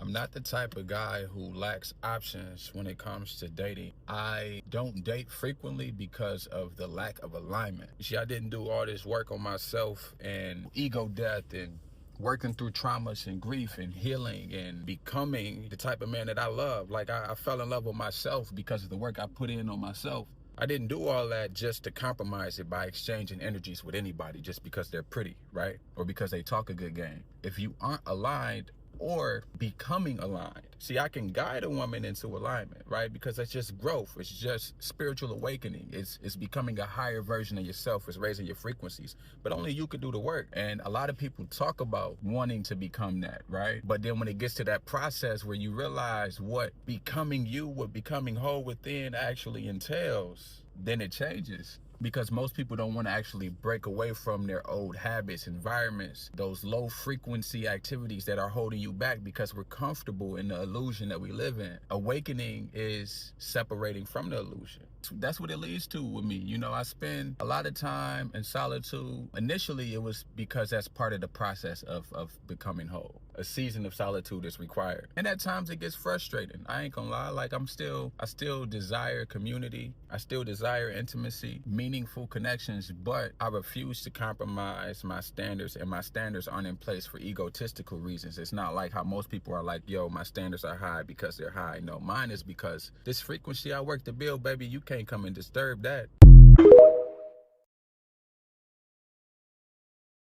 I'm not the type of guy who lacks options when it comes to dating. I don't date frequently because of the lack of alignment. You see, I didn't do all this work on myself and ego death and working through traumas and grief and healing and becoming the type of man that I love. Like I fell in love with myself because of the work I put in on myself. I didn't do all that just to compromise it by exchanging energies with anybody just because they're pretty, right? Or because they talk a good game. If you aren't aligned or becoming aligned. See, I can guide a woman into alignment, right? Because that's just growth. It's just spiritual awakening. It's becoming a higher version of yourself. It's raising your frequencies. But only you can do the work. And a lot of people talk about wanting to become that, right? But then when it gets to that process where you realize what becoming you, what becoming whole within actually entails, then it changes. Because most people don't want to actually break away from their old habits, environments, those low frequency activities that are holding you back because we're comfortable in the illusion that we live in. Awakening is separating from the illusion. That's what it leads to with me. You know, I spend a lot of time in solitude. Initially, it was because that's part of the process of becoming whole. A season of solitude is required. And at times it gets frustrating. I ain't gonna lie, like I still desire community. I still desire intimacy, meaningful connections, but I refuse to compromise my standards, and my standards aren't in place for egotistical reasons. It's not like how most people are like, yo, my standards are high because they're high. No, mine is because this frequency I work to build, baby, you can't come and disturb that.